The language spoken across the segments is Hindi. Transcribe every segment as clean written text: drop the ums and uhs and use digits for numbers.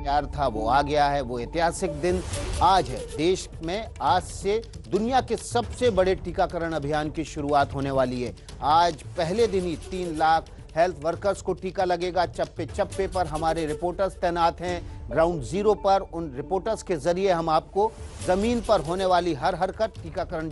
प्यार था वो आ गया है। वो ऐतिहासिक दिन आज है। देश में आज से दुनिया के सबसे बड़े टीकाकरण अभियान की शुरुआत होने वाली है। आज पहले दिन ही 3 लाख हेल्थ वर्कर्स को टीका लगेगा। चप्पे चप्पे पर हमारे रिपोर्टर्स तैनात हैं, ग्राउंड जीरो पर। उन रिपोर्टर्स के जरिए हम आपको जमीन पर होने वाली हर हरकत, टीकाकरण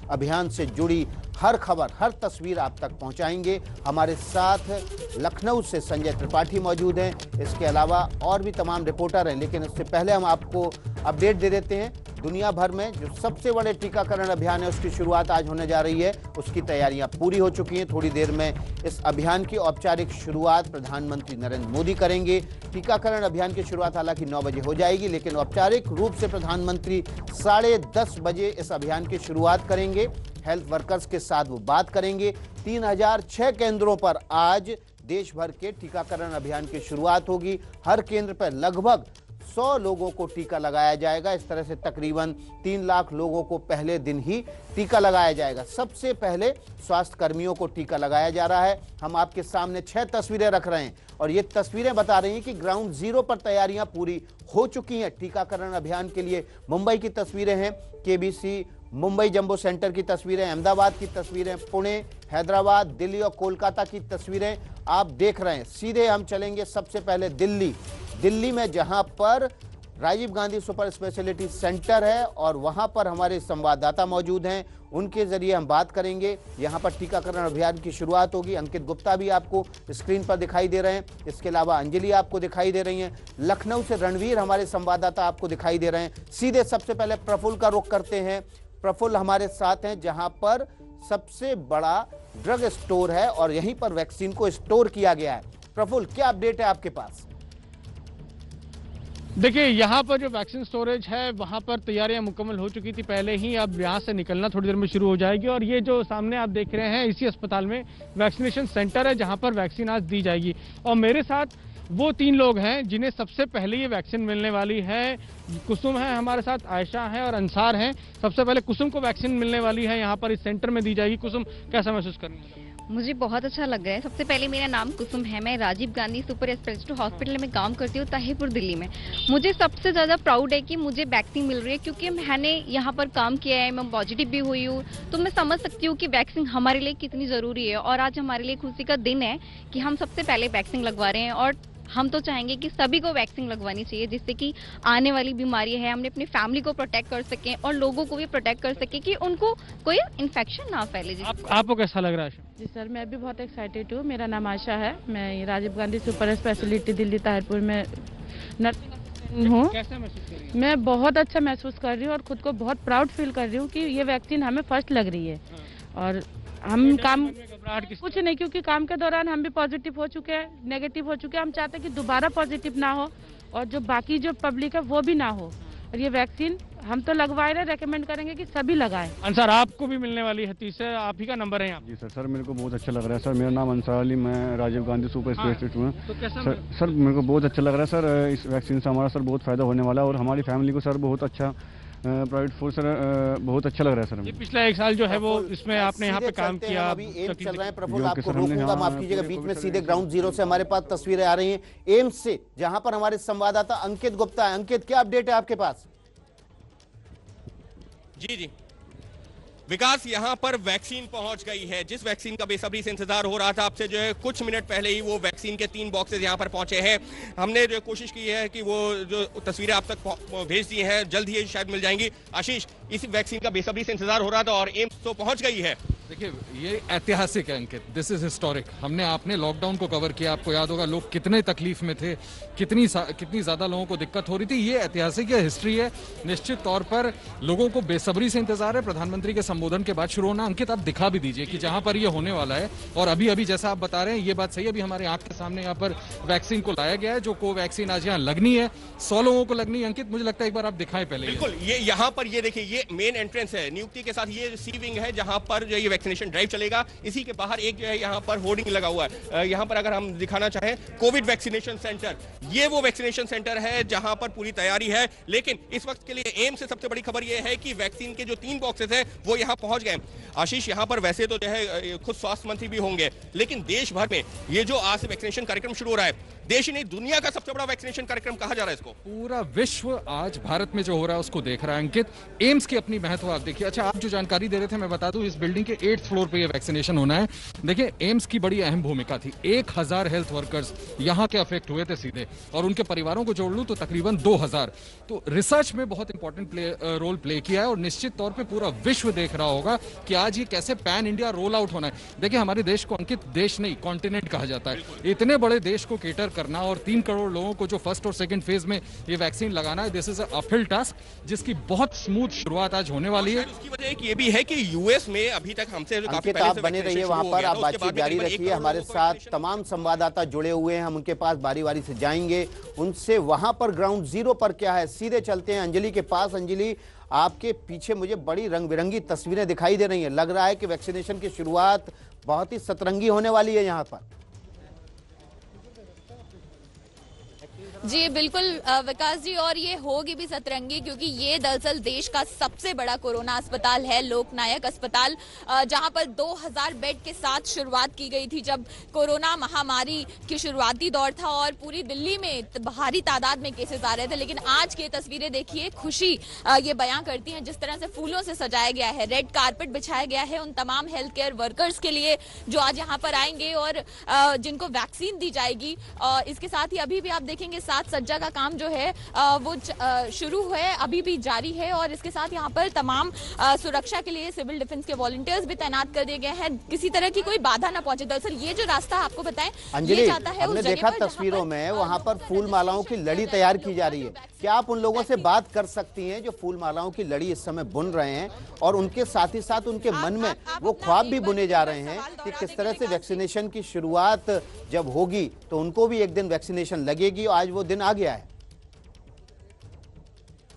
अभियान से जुड़ी हर खबर, हर तस्वीर आप तक पहुंचाएंगे। हमारे साथ लखनऊ से संजय त्रिपाठी मौजूद हैं। इसके अलावा और भी तमाम रिपोर्टर हैं, लेकिन उससे पहले हम आपको अपडेट दे देते हैं। दुनिया भर में जो सबसे बड़े टीकाकरण अभियान है उसकी शुरुआत आज होने जा रही है। उसकी तैयारियां पूरी हो चुकी हैं। थोड़ी देर में इस अभियान की औपचारिक शुरुआत प्रधानमंत्री नरेंद्र मोदी करेंगे। टीकाकरण अभियान की शुरुआत हालांकि 9 बजे हो जाएगी, लेकिन औपचारिक रूप से प्रधानमंत्री 10:30 बजे इस अभियान की शुरुआत करेंगे। हेल्थ वर्कर्स के साथ वो बात करेंगे। 3006 केंद्रों पर आज देश भर के टीकाकरण अभियान की शुरुआत होगी। हर केंद्र पर लगभग 100 लोगों को टीका लगाया जाएगा। इस तरह से तकरीबन 3 लाख लोगों को पहले दिन ही टीका लगाया जाएगा। सबसे पहले स्वास्थ्य कर्मियों को टीका लगाया जा रहा है। हम आपके सामने 6 तस्वीरें रख रहे हैं और ये तस्वीरें बता रही हैं कि ग्राउंड जीरो पर तैयारियां पूरी हो चुकी हैं टीकाकरण अभियान के लिए। मुंबई की तस्वीरें हैं, केबीसी मुंबई जंबो सेंटर की तस्वीरें, अहमदाबाद की तस्वीरें, पुणे, हैदराबाद, दिल्ली और कोलकाता की तस्वीरें आप देख रहे हैं। सीधे हम चलेंगे सबसे पहले दिल्ली में, जहां पर Rajiv Gandhi super speciality centre है और वहां पर हमारे संवाददाता मौजूद हैं। उनके जरिए हम बात करेंगे। यहां पर टीकाकरण अभियान की शुरुआत होगी। अंकित गुप्ता भी आपको स्क्रीन पर दिखाई दे रहे हैं। इसके अलावा अंजलि आपको दिखाई दे रही हैं। लखनऊ से रणवीर हमारे संवाददाता आपको दिखाई दे रहे हैं। सीधे सबसे पहले प्रफुल्ल का रुख करते हैं। प्रफुल्ल हमारे साथ हैं, जहां पर सबसे बड़ा ड्रग स्टोर है और यहीं पर वैक्सीन को स्टोर किया गया है। प्रफुल्ल, क्या अपडेट है आपके पास? देखिए, यहाँ पर जो वैक्सीन स्टोरेज है वहाँ पर तैयारियां मुकम्मल हो चुकी थी पहले ही। अब यहाँ से निकलना थोड़ी देर में शुरू हो जाएगी और ये जो सामने आप देख रहे हैं इसी अस्पताल में वैक्सीनेशन सेंटर है जहाँ पर वैक्सीन आज दी जाएगी। और मेरे साथ वो 3 लोग हैं जिन्हें सबसे पहले ये वैक्सीन मिलने वाली है। कुसुम है हमारे साथ, आयशा है और अंसार हैं। सबसे पहले कुसुम को वैक्सीन मिलने वाली है, यहाँ पर इस सेंटर में दी जाएगी। कुसुम, कैसा महसूस कर रही है? मुझे बहुत अच्छा लग रहा है। सबसे पहले मेरा नाम कुसुम है। मैं Rajiv Gandhi super speciality hospital में काम करती हूँ, ताहिरपुर, दिल्ली में। मुझे सबसे ज़्यादा प्राउड है कि मुझे वैक्सीन मिल रही है, क्योंकि मैंने यहाँ पर काम किया है, मैं पॉजिटिव भी हुई हूँ। तो मैं समझ सकती हूँ कि वैक्सीन हमारे लिए कितनी ज़रूरी है। और आज हमारे लिए खुशी का दिन है कि हम सबसे पहले वैक्सीन लगवा रहे हैं। और हम तो चाहेंगे कि सभी को वैक्सीन लगवानी चाहिए, जिससे कि आने वाली बीमारी है हमने अपनी फैमिली को प्रोटेक्ट कर सकें और लोगों को भी प्रोटेक्ट कर सकें कि उनको कोई इन्फेक्शन ना फैले। आपको कैसा लग रहा है? जी सर, मैं भी बहुत एक्साइटेड हूँ। मेरा नाम आशा है। मैं राजीव गांधी सुपर स्पेशलिटी दिल्ली ताहिरपुर में नर्सिंग हूँ। कैसा महसूस कर रही हैं? मैं बहुत अच्छा महसूस कर रही हूँ और खुद को बहुत प्राउड फील कर रही हूँ कि ये वैक्सीन हमें फर्स्ट लग रही है। और हम काम कुछ नहीं, क्योंकि काम के दौरान हम भी पॉजिटिव हो चुके हैं, नेगेटिव हो चुके हैं। हम चाहते हैं कि दोबारा पॉजिटिव ना हो और जो बाकी जो पब्लिक है वो भी ना हो। और ये वैक्सीन हम तो लगवाए रहे, रेकमेंड करेंगे कि सभी लगाएं। अंसार, आपको भी मिलने वाली है 30 से, आप ही का नंबर है यहाँ? जी सर, मेरे को बहुत अच्छा लग रहा है सर। मेरा नाम अंसार अली, मैं राजीव गांधी सुपर स्पेशलिस्ट हूँ। तो कैसा सर मेरे को बहुत अच्छा लग रहा है सर। इस वैक्सीन से हमारा सर बहुत फायदा होने वाला है और हमारी फैमिली को सर बहुत अच्छा प्राइवेट फोर्स सर बहुत अच्छा लग रहा है सर। ये पिछला 1 साल जो है वो इसमें आपने यहाँ पे काम किया। अभी एम्स चल रहे हैं। प्रफुल्ल, आपको रोकूंगा, माफ कीजिएगा, बीच में सीधे ग्राउंड जीरो से हमारे पास तस्वीरें आ रही हैं एम्स से, जहां पर हमारे संवाददाता अंकित गुप्ता है। अंकित, क्या अपडेट है आपके पास? जी विकास, यहाँ पर वैक्सीन पहुंच गई है। जिस वैक्सीन का बेसब्री से इंतजार हो रहा था, आपसे जो है कुछ मिनट पहले ही वो वैक्सीन के 3 बॉक्सेस यहाँ पर पहुंचे हैं। हमने जो कोशिश की है कि वो जो तस्वीरें आप तक भेज दी हैं, जल्द ही शायद मिल जाएंगी। आशीष, इस वैक्सीन का बेसब्री से इंतजार हो रहा था और एम्स तो पहुंच गई है। देखिए, ये ऐतिहासिक है अंकित, दिस इज हिस्टोरिक। हमने आपने लॉकडाउन को कवर किया, आपको याद होगा लोग कितने तकलीफ में थे, कितनी ज्यादा लोगों को दिक्कत हो रही थी। ये ऐतिहासिक है, हिस्ट्री है। निश्चित तौर पर लोगों को बेसब्री से इंतजार है प्रधानमंत्री के संबोधन के बाद शुरू होना। अंकित, आप दिखा भी दीजिए कि जहां पर ये होने वाला है। और अभी जैसा आप बता रहे हैं, ये बात सही है, अभी हमारे आंख के सामने यहाँ पर वैक्सीन को लाया गया है, जो कोवैक्सीन आज यहाँ लगनी है। 100 लोगों को लगनी है। अंकित, मुझे लगता है एक बार आप दिखाएं पहले। बिल्कुल, ये यहाँ पर ये देखिए, ये मेन एंट्रेंस है। नियुक्ति के साथ ये सी विंग है जहां पर जो ये वैक्सीनेशन ड्राइव चलेगा। इसी के बाहर एक जो है यहाँ पर होर्डिंग लगा हुआ है, यहाँ पर अगर हम दिखाना चाहें कोविड वैक्सीनेशन सेंटर, ये वो वैक्सीनेशन सेंटर है जहां पर पूरी तैयारी है। लेकिन इस वक्त के लिए एम्स से सबसे बड़ी खबर यह है कि वैक्सीन के जो 3 बॉक्सेस हैं वो यहां पहुंच गए। आशीष, यहां पर वैसे तो जो है खुद स्वास्थ्य मंत्री भी होंगे, लेकिन देश भर में ये जो आज से वैक्सीनेशन कार्यक्रम शुरू हो रहा है, देश ही नहीं दुनिया का सबसे बड़ा वैक्सीनेशन कार्यक्रम कहा जा रहा है इसको। पूरा विश्व आज भारत में जो हो रहा है उसको देख रहा है अंकित। एम्स की अपनी महत्व आप देखिए। अच्छा, आप जो जानकारी दे रहे थे मैं बता दूं, इस बिल्डिंग के 8th फ्लोर पे ये वैक्सीनेशन होना है। देखिए, एम्स की बड़ी अहम भूमिका थी। 1000 हेल्थ वर्कर्स यहाँ के अफेक्ट हुए थे सीधे, और उनके परिवारों को जोड़ लूं तो तकरीबन 2000। तो रिसर्च में बहुत इंपॉर्टेंट रोल प्ले किया है, और निश्चित तौर पे पूरा विश्व देख रहा होगा कि आज ये कैसे पैन इंडिया रोल आउट होना है। देखिए, हमारे देश को अंकित देश नहीं कॉन्टिनेंट कहा जाता है। इतने बड़े देश को केटर करना और 3 करोड़ लोगों को जो फर्स्ट और सेकंड फेज में ये वैक्सीन लगाना है, this is a uphill task, जिसकी बहुत स्मूथ शुरुआत आज होने वाली है। उसकी वजह एक ये भी है कि यूएस में अभी तक हमसे काफी पहले आप बने रहिए वहां पर, आप बातचीत जारी रखिए। हमारे साथ तमाम संवाददाता जुड़े हुए हैं, हम उनके पास बारी बारी से जाएंगे, उनसे वहां पर ग्राउंड जीरो पर क्या है सीधे चलते हैं अंजलि के पास। अंजलि, आपके पीछे मुझे बड़ी रंग बिरंगी तस्वीरें दिखाई दे रही हैं, लग रहा है कि वैक्सीनेशन की शुरुआत बहुत ही सतरंगी होने वाली है यहाँ पर। जी बिल्कुल विकास जी, और ये होगी भी सतरंगी, क्योंकि ये दरअसल देश का सबसे बड़ा कोरोना अस्पताल है, लोकनायक अस्पताल, जहां पर 2000 बेड के साथ शुरुआत की गई थी जब कोरोना महामारी की शुरुआती दौर था, और पूरी दिल्ली में भारी तादाद में केसेस आ रहे थे। लेकिन आज की तस्वीरें देखिए, खुशी ये बयां करती हैं। जिस तरह से फूलों से सजाया गया है, रेड कारपेट बिछाया गया है उन तमाम हेल्थ केयर वर्कर्स के लिए जो आज यहाँ पर आएंगे और जिनको वैक्सीन दी जाएगी। इसके साथ ही अभी भी आप देखेंगे साथ सज्जा का काम जो है वो शुरू है, अभी भी जारी है, और इसके साथ यहाँ पर तमाम सुरक्षा के लिए सिविल डिफेंस के वॉलंटियर्स भी तैनात कर दिए गए हैं, किसी तरह की कोई बाधा ना पहुंचे। दरअसल ये जो रास्ता आपको बताएं, अंजलि, हमने देखा तस्वीरों में वहाँ पर फूल मालाओं की लड़ी तैयार की जा रही है। क्या आप उन लोगों से बात कर सकती हैं जो फूल मालाओं की लड़ी इस समय बुन रहे हैं, और उनके साथ ही साथ उनके मन में वो ख्वाब भी बुने जा रहे हैं कि किस तरह से वैक्सीनेशन की शुरुआत जब होगी तो उनको भी एक दिन वैक्सीनेशन लगेगी, और आज वो दिन आ गया है।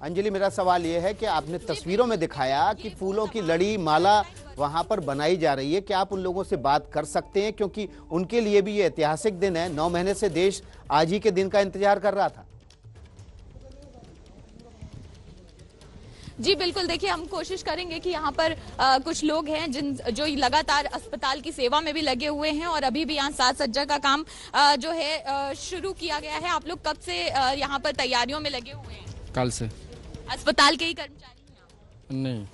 अंजलि, मेरा सवाल यह है कि आपने तस्वीरों में दिखाया कि फूलों की लड़ी माला वहां पर बनाई जा रही है, क्या आप उन लोगों से बात कर सकते हैं, क्योंकि उनके लिए भी ये ऐतिहासिक दिन है। 9 महीने से देश आज ही के दिन का इंतजार कर रहा था। जी बिल्कुल, देखिए हम कोशिश करेंगे कि यहाँ पर कुछ लोग हैं जो लगातार अस्पताल की सेवा में भी लगे हुए हैं, और अभी भी यहाँ साज सज्जा का काम जो है शुरू किया गया है। आप लोग कब से यहाँ पर तैयारियों में लगे हुए हैं? कल से। अस्पताल के ही कर्मचारी हैं? नहीं,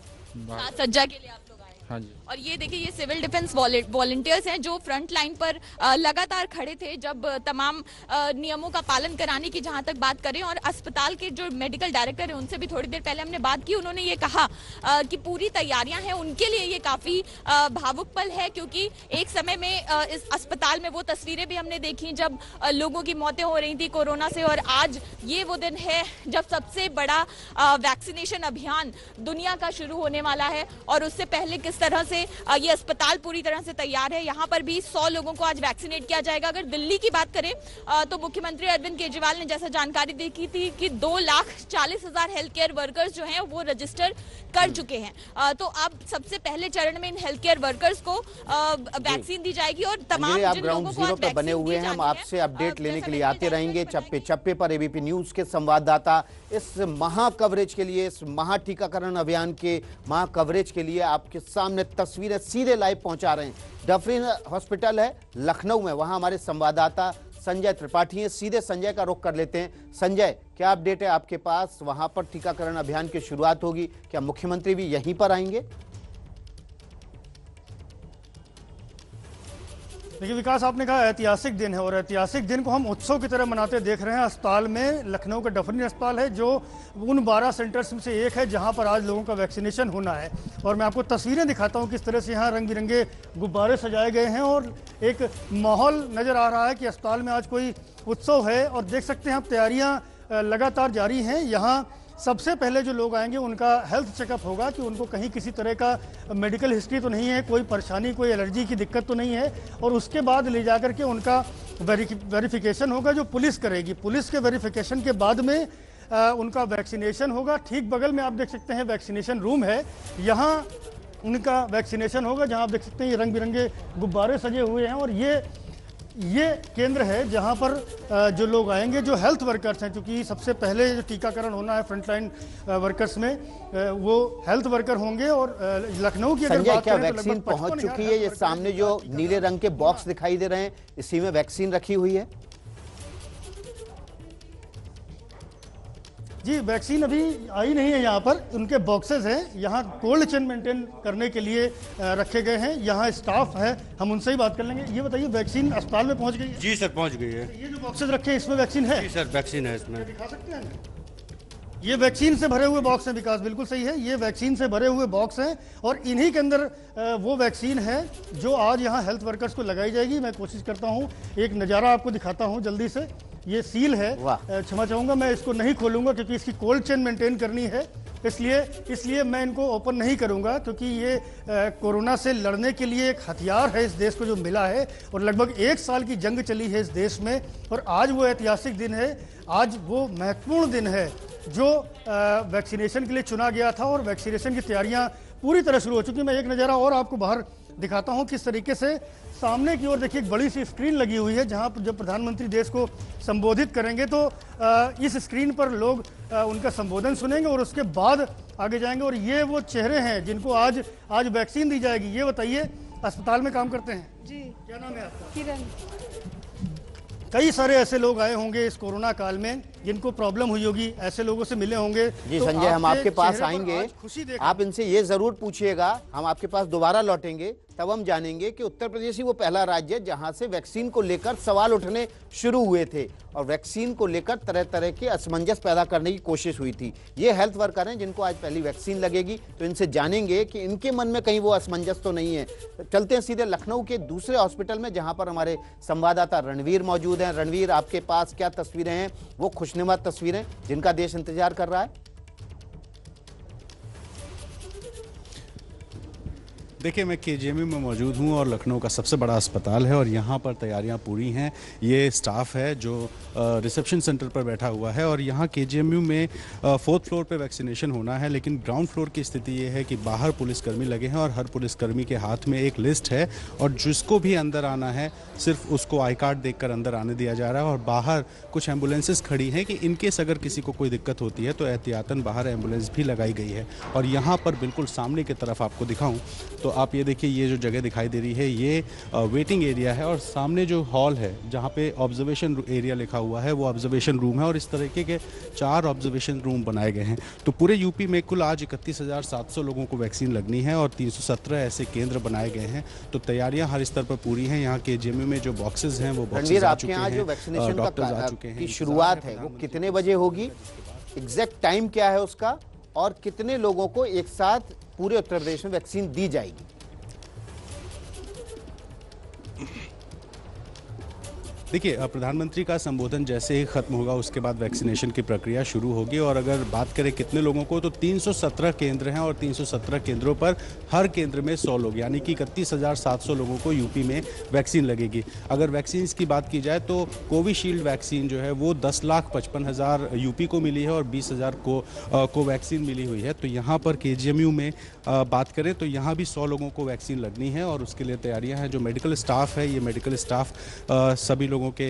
साज सज्जा के लिए आप लोग आए? हाँ जी। और ये देखिए, ये सिविल डिफेंस वॉलंटियर्स हैं जो फ्रंट लाइन पर लगातार खड़े थे जब तमाम नियमों का पालन कराने की जहां तक बात करें। और अस्पताल के जो मेडिकल डायरेक्टर हैं उनसे भी थोड़ी देर पहले हमने बात की, उन्होंने ये कहा कि पूरी तैयारियां हैं। उनके लिए ये काफी भावुक पल है, क्योंकि एक समय में इस अस्पताल में वो तस्वीरें भी हमने देखी जब लोगों की मौतें हो रही थी कोरोना से, और आज ये वो दिन है जब सबसे बड़ा वैक्सीनेशन अभियान दुनिया का शुरू होने वाला है। और उससे पहले किस तरह से ये अस्पताल पूरी तरह से तैयार है। यहाँ पर भी 100 लोगों को आज वैक्सीनेट किया जाएगा। अगर दिल्ली की बात करें तो मुख्यमंत्री अरविंद केजरीवाल ने जैसा जानकारी दी थी कि 2,40,000 हेल्थ केयर वर्कर्स जो हैं वो रजिस्टर कर चुके हैं। तो अब सबसे पहले चरण में इन हेल्थ केयर वर्कर्स को वैक्सीन दी जाएगी, और तमाम आप ग्राउंड जीरो पर बने हुए हैं, हम आपसे अपडेट लेने के लिए आते रहेंगे चप्पे चप्पे पर। एबीपी न्यूज के संवाददाता इस महा कवरेज के लिए, इस महा टीकाकरण अभियान के महा कवरेज के लिए आपके सामने तस्वीरें सीधे लाइव पहुंचा रहे हैं। डफरिन हॉस्पिटल है लखनऊ में, वहां हमारे संवाददाता संजय त्रिपाठी हैं। सीधे संजय का रुख कर लेते हैं। संजय, क्या अपडेट है आपके पास? वहां पर टीकाकरण अभियान की शुरुआत होगी, क्या मुख्यमंत्री भी यहीं पर आएंगे? देखिए विकास, आपने कहा ऐतिहासिक दिन है, और ऐतिहासिक दिन को हम उत्सव की तरह मनाते देख रहे हैं। अस्पताल में, लखनऊ का डफरिन अस्पताल है जो उन 12 सेंटर्स में से एक है जहां पर आज लोगों का वैक्सीनेशन होना है। और मैं आपको तस्वीरें दिखाता हूं किस तरह से यहाँ रंग बिरंगे गुब्बारे सजाए गए हैं, और एक माहौल नज़र आ रहा है कि अस्पताल में आज कोई उत्सव है। और देख सकते हैं आप, तैयारियाँ लगातार जारी हैं। यहाँ सबसे पहले जो लोग आएंगे उनका हेल्थ चेकअप होगा कि उनको कहीं किसी तरह का मेडिकल हिस्ट्री तो नहीं है, कोई परेशानी, कोई एलर्जी की दिक्कत तो नहीं है। और उसके बाद ले जाकर के उनका वेरिफिकेशन होगा जो पुलिस करेगी। पुलिस के वेरिफिकेशन के बाद में उनका वैक्सीनेशन होगा। ठीक बगल में आप देख सकते हैं वैक्सीनेशन रूम है। यहाँ उनका वैक्सीनेशन होगा। जहां आप देख सकते हैं ये रंग बिरंगे गुब्बारे सजे हुए हैं और ये केंद्र है जहां पर जो लोग आएंगे, जो हेल्थ वर्कर्स हैं, क्योंकि सबसे पहले जो टीकाकरण होना है फ्रंटलाइन वर्कर्स में वो हेल्थ वर्कर होंगे। और लखनऊ की अगर संजय, बात क्या करें तो वैक्सीन लगभग पहुंच चुकी है? ये सामने जो नीले रंग के बॉक्स दिखाई दे रहे हैं, इसी में वैक्सीन रखी हुई है। जी, वैक्सीन अभी आई नहीं है। यहाँ पर उनके बॉक्सेस हैं, यहाँ कोल्ड चेन मेंटेन करने के लिए रखे गए हैं। यहाँ स्टाफ है, हम उनसे ही बात कर लेंगे। ये बताइए, वैक्सीन अस्पताल में पहुँच गई है? जी सर, पहुँच गई है। ये जो बॉक्सेस रखे हैं इसमें वैक्सीन है? जी सर, वैक्सीन है इसमें। दिखा सकते हैं? ये वैक्सीन से भरे हुए बॉक्स हैं विकास, बिल्कुल सही है। ये वैक्सीन से भरे हुए बॉक्स हैं और इन्हीं के अंदर वो वैक्सीन है जो आज यहाँ हेल्थ वर्कर्स को लगाई जाएगी। मैं कोशिश करता हूँ, एक नज़ारा आपको दिखाता हूँ जल्दी से। ये सील है, क्षमा चाहूँगा, मैं इसको नहीं खोलूँगा क्योंकि इसकी कोल्ड चेन मेंटेन करनी है, इसलिए मैं इनको ओपन नहीं करूँगा, क्योंकि ये कोरोना से लड़ने के लिए एक हथियार है इस देश को जो मिला है और लगभग 1 साल की जंग चली है इस देश में। और आज वो ऐतिहासिक दिन है, आज वो महत्वपूर्ण दिन है जो वैक्सीनेशन के लिए चुना गया था और वैक्सीनेशन की तैयारियां पूरी तरह शुरू हो चुकी। मैं एक नज़ारा और आपको बाहर दिखाता हूं किस तरीके से सामने की ओर देखिए एक बड़ी सी स्क्रीन लगी हुई है, जहां पर जब प्रधानमंत्री देश को संबोधित करेंगे तो इस स्क्रीन पर लोग उनका संबोधन सुनेंगे और उसके बाद आगे जाएंगे। और ये वो चेहरे हैं जिनको आज वैक्सीन दी जाएगी। ये बताइए, अस्पताल में काम करते हैं? जी। क्या नाम है आपका? किरण। कई सारे ऐसे लोग आए होंगे इस कोरोना काल में जिनको प्रॉब्लम हुई होगी, ऐसे लोगों से मिले होंगे। जी तो संजय, हम आपके पास चेहरे पर आएंगे, आज खुशी देख, आप इनसे ये जरूर पूछिएगा, हम आपके पास दोबारा लौटेंगे, तब हम जानेंगे कि उत्तर प्रदेश ही वो पहला राज्य है जहां से वैक्सीन को लेकर सवाल उठने शुरू हुए थे और वैक्सीन को लेकर तरह तरह के असमंजस पैदा करने की कोशिश हुई थी। ये हेल्थ वर्कर हैं जिनको आज पहली वैक्सीन लगेगी, तो इनसे जानेंगे कि इनके मन में कहीं वो असमंजस तो नहीं है। चलते हैं सीधे लखनऊ के दूसरे हॉस्पिटल में, जहां पर हमारे संवाददाता रणवीर मौजूद हैं। रणवीर, आपके पास क्या तस्वीरें हैं, वो खुशनुमा तस्वीरें जिनका देश इंतजार कर रहा है? देखिए, मैं केजीएमयू में मौजूद हूँ और लखनऊ का सबसे बड़ा अस्पताल है और यहाँ पर तैयारियाँ पूरी हैं। ये स्टाफ है जो रिसेप्शन सेंटर पर बैठा हुआ है और यहाँ केजीएमयू में 4th फ्लोर पे वैक्सीनेशन होना है, लेकिन ग्राउंड फ्लोर की स्थिति ये है कि बाहर पुलिसकर्मी लगे हैं और हर पुलिसकर्मी के हाथ में एक लिस्ट है और जिसको भी अंदर आना है सिर्फ उसको आई कार्ड देखकर अंदर आने दिया जा रहा है। और बाहर कुछ एम्बुलेंसेस खड़ी हैं कि इनकेस अगर किसी को कोई दिक्कत होती है तो एहतियातन बाहर एम्बुलेंस भी लगाई गई है। और यहाँ पर बिल्कुल सामने की तरफ आपको दिखाऊँ तो आप ये देखिए, ये जो जगह दिखाई दे रही है ये वेटिंग एरिया है और सामने जो हॉल है जहाँ पे ऑब्जर्वेशन एरिया लिखा हुआ है वो ऑब्जर्वेशन रूम है और इस तरीके के 4 ऑब्जर्वेशन रूम बनाए गए हैं। तो पूरे यूपी में कुल आज 31,700 लोगों को वैक्सीन लगनी है और 317 ऐसे केंद्र बनाए गए हैं। तो तैयारियां हर स्तर पर पूरी हैं। यहाँ के जेएमयू में जो बॉक्सेज हैं वो बॉक्सेज आ चुके हैं, डॉक्टर्स आ चुके हैं। शुरुआत है वो कितने बजे होगी, एग्जैक्ट टाइम क्या है उसका, और कितने लोगों को एक साथ पूरे उत्तर प्रदेश में वैक्सीन दी जाएगी? देखिए, प्रधानमंत्री का संबोधन जैसे ही खत्म होगा उसके बाद वैक्सीनेशन की प्रक्रिया शुरू होगी और अगर बात करें कितने लोगों को तो 317 केंद्र हैं और 317 केंद्रों पर हर केंद्र में 100 लोग, यानी कि 31,700 लोगों को यूपी में वैक्सीन लगेगी। अगर वैक्सीन की बात की जाए तो कोविशील्ड वैक्सीन जो है वो 10,55,000 यूपी को मिली है और 20,000 को वैक्सीन मिली हुई है। तो यहाँ पर केजीएमयू में बात करें तो यहाँ भी 100 लोगों को वैक्सीन लगनी है और उसके लिए तैयारियाँ हैं। जो मेडिकल स्टाफ है, ये मेडिकल स्टाफ सभी लोगों के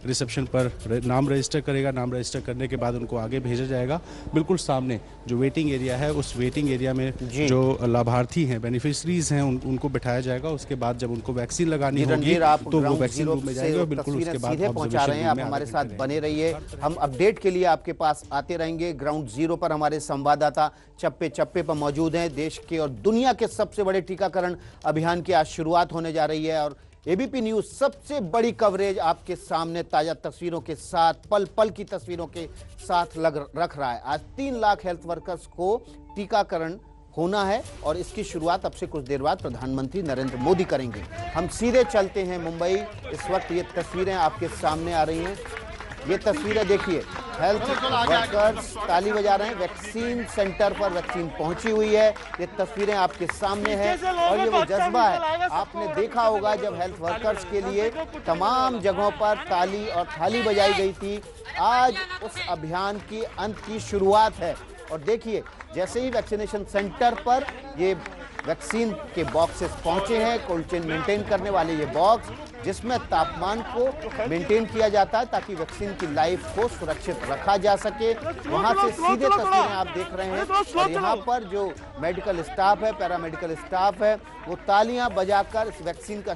रिसेप्शन पर नाम रजिस्टर करेगा। नाम रजिस्टर करने के बाद उनको आगे भेजा जाएगा। बिल्कुल सामने जो वेटिंग एरिया है उस वेटिंग एरिया में जो लाभार्थी हैं, बेनिफिशरीज हैं, उनको बिठाया जाएगा। उसके बाद जब उनको वैक्सीन लगानी होगी तो वो वैक्सीन रूम में जाएंगे और बिल्कुल उसके बाद पहुंचा रहे हैं। आप हमारे साथ बने रहिए, हम अपडेट के लिए आपके पास आते रहेंगे। ग्राउंड जीरो पर हमारे संवाददाता चप्पे चप्पे पर मौजूद हैं। देश के और दुनिया के सबसे बड़े टीकाकरण अभियान की आज शुरुआत होने जा रही है और एबीपी न्यूज सबसे बड़ी कवरेज आपके सामने ताजा तस्वीरों के साथ, पल पल की तस्वीरों के साथ रख रहा है। आज 3 लाख हेल्थ वर्कर्स को टीकाकरण होना है और इसकी शुरुआत अब से कुछ देर बाद प्रधानमंत्री नरेंद्र मोदी करेंगे। हम सीधे चलते हैं मुंबई। इस वक्त ये तस्वीरें आपके सामने आ रही हैं। ये तस्वीरें देखिए, हेल्थ वर्कर्स ताली बजा रहे हैं। वैक्सीन सेंटर पर वैक्सीन पहुंची हुई है। ये तस्वीरें आपके सामने हैं और ये वो जज्बा है, आपने देखा होगा जब हेल्थ वर्कर्स के लिए तमाम जगहों पर ताली और थाली बजाई गई थी। आज उस अभियान की अंत की शुरुआत है और देखिए, जैसे ही वैक्सीनेशन सेंटर पर ये वैक्सीन के बॉक्सेस पहुंचे हैं, कोल्ड चेन मेंटेन करने वाले ये बॉक्स, जिसमें तापमान को मेंटेन किया जाता है ताकि वैक्सीन की लाइफ को सुरक्षित रखा जा सके। वहां से सीधे तस्वीरें आप देख रहे हैं और यहाँ पर जो मेडिकल स्टाफ है, पैरामेडिकल स्टाफ है, वो तालियां बजाकर इस वैक्सीन का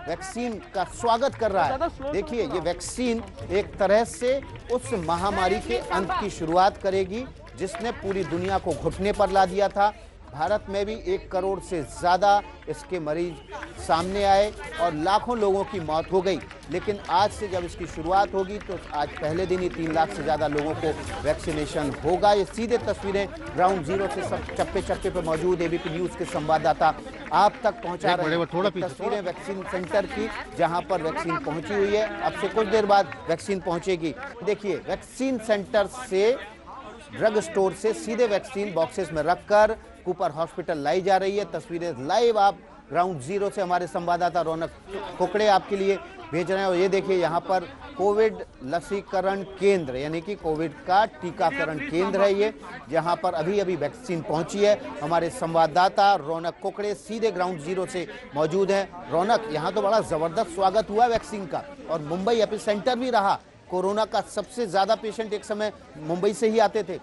वैक्सीन का स्वागत कर रहा है। देखिए, ये वैक्सीन एक तरह से उस महामारी के अंत की शुरुआत करेगी जिसने पूरी दुनिया को घुटने पर ला दिया था। भारत में भी 1 करोड़ से ज़्यादा इसके मरीज सामने आए और लाखों लोगों की मौत हो गई। लेकिन आज से जब इसकी शुरुआत होगी तो आज पहले दिन ही 3 लाख से ज़्यादा लोगों को वैक्सीनेशन होगा। ये सीधे तस्वीरें ग्राउंड जीरो से सब चप्पे चप्पे पर मौजूद एबीपी न्यूज़ के संवाददाता आप तक पहुंचा रहे हैं। तस्वीरें वैक्सीन सेंटर की, जहां पर वैक्सीन पहुंची हुई है। अब से कुछ देर बाद वैक्सीन पहुंचेगी। देखिए, वैक्सीन सेंटर से, ड्रग स्टोर से सीधे वैक्सीन बॉक्सेस में रखकर कूपर हॉस्पिटल लाई जा रही है। तस्वीरें लाइव आप ग्राउंड जीरो से हमारे संवाददाता रौनक कोकड़े आपके लिए भेज रहे हैं। और ये देखिए, यहाँ पर कोविड लसीकरण केंद्र यानी कि कोविड का टीकाकरण केंद्र है ये, जहाँ पर अभी अभी वैक्सीन पहुंची है। हमारे संवाददाता रौनक कोकड़े सीधे ग्राउंड जीरो से मौजूद हैं। रौनक, यहाँ तो बड़ा जबरदस्त स्वागत हुआ वैक्सीन का और मुंबई एपिसेंटर भी रहा। कोरोना का सबसे ज्यादा पेशेंट एक समय मुंबई से ही आते थे।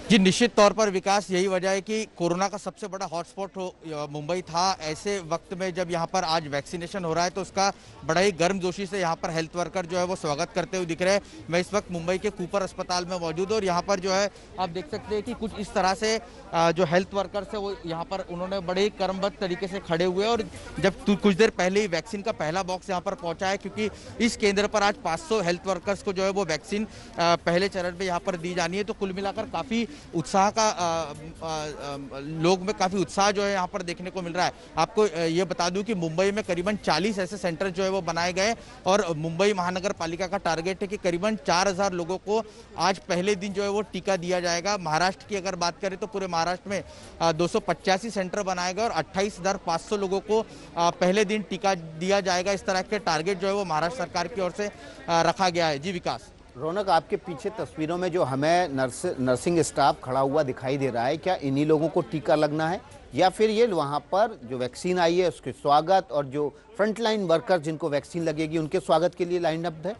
जी, निश्चित तौर पर विकास, यही वजह है कि कोरोना का सबसे बड़ा हॉटस्पॉट मुंबई था। ऐसे वक्त में जब यहाँ पर आज वैक्सीनेशन हो रहा है तो उसका बड़ा ही गर्मजोशी से यहाँ पर हेल्थ वर्कर जो है वो स्वागत करते हुए दिख रहे हैं। मैं इस वक्त मुंबई के कूपर अस्पताल में मौजूद हूँ और यहाँ पर जो है आप देख सकते हैं कि कुछ इस तरह से जो हेल्थ वर्कर्स है वो यहाँ पर उन्होंने बड़े ही क्रमबद्ध तरीके से खड़े हुए। और जब कुछ देर पहले ही वैक्सीन का पहला बॉक्स यहाँ पर पहुँचा है, क्योंकि इस केंद्र पर आज 500 हेल्थ वर्कर्स को जो है वो वैक्सीन पहले चरण में यहाँ पर दी जानी है। तो कुल मिलाकर काफ़ी उत्साह का लोग में काफी उत्साह जो है यहाँ पर देखने को मिल रहा है। आपको ये बता दूं कि मुंबई में करीबन 40 ऐसे सेंटर जो है वो बनाए गए और मुंबई महानगर पालिका का टारगेट है कि करीबन 4000 लोगों को आज पहले दिन जो है वो टीका दिया जाएगा। महाराष्ट्र की अगर बात करें तो पूरे महाराष्ट्र में 285 सेंटर बनाए गए और 28,500 लोगों को पहले दिन टीका दिया जाएगा। इस तरह के टारगेट जो है वो महाराष्ट्र सरकार की ओर से रखा गया है। जी विकास। रौनक, आपके पीछे तस्वीरों में जो हमें नर्सिंग स्टाफ खड़ा हुआ दिखाई दे रहा है, क्या इन्हीं लोगों को टीका लगना है या फिर ये वहाँ पर जो वैक्सीन आई है उसके स्वागत और जो फ्रंटलाइन वर्कर जिनको वैक्सीन लगेगी उनके स्वागत के लिए लाइन अप है?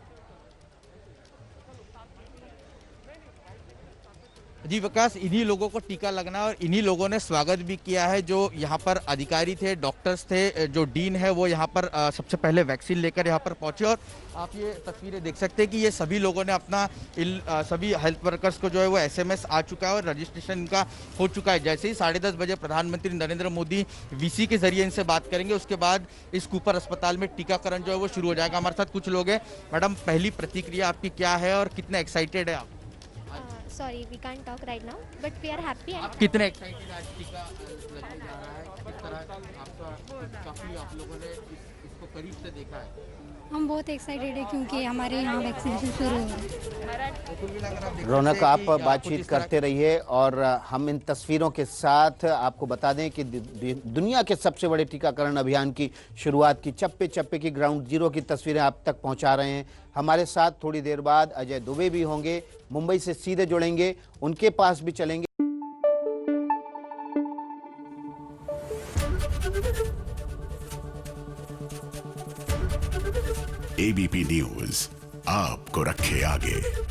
जी विकास, इन्हीं लोगों को टीका लगना और इन्हीं लोगों ने स्वागत भी किया है। जो यहाँ पर अधिकारी थे, डॉक्टर्स थे, जो डीन है वो यहाँ पर सबसे पहले वैक्सीन लेकर यहाँ पर पहुंचे। और आप ये तस्वीरें देख सकते हैं कि ये सभी लोगों ने अपना सभी हेल्थ वर्कर्स को जो है वो SMS आ चुका है और रजिस्ट्रेशन इनका हो चुका है। जैसे ही 10:30 बजे प्रधानमंत्री नरेंद्र मोदी VC के जरिए इनसे बात करेंगे, उसके बाद इस कूपर अस्पताल में टीकाकरण जो है वो शुरू हो जाएगा। हमारे साथ कुछ लोग हैं। मैडम, पहली प्रतिक्रिया आपकी क्या है और कितने एक्साइटेड है आप? Sorry, we can't talk right now, but we are happy. आप कितने एक्साइटेड आज टीका लगने जा रहा है? किस तरह आपका काफी आप लोगों ने इसको करीब से देखा है? हम बहुत एक्साइटेड है क्योंकि हमारे यहाँ वैक्सीनेशन शुरू हो रहा है। रौनक, आप बातचीत करते रहिए और हम इन तस्वीरों के साथ आपको बता दें कि दुनिया के सबसे बड़े टीकाकरण अभियान की शुरुआत की चप्पे चप्पे की ग्राउंड जीरो की तस्वीरें आप तक पहुंचा रहे हैं। हमारे साथ थोड़ी देर बाद अजय दुबे भी होंगे, मुंबई से सीधे जुड़ेंगे, उनके पास भी चलेंगे। ABP न्यूज आपको रखे आगे।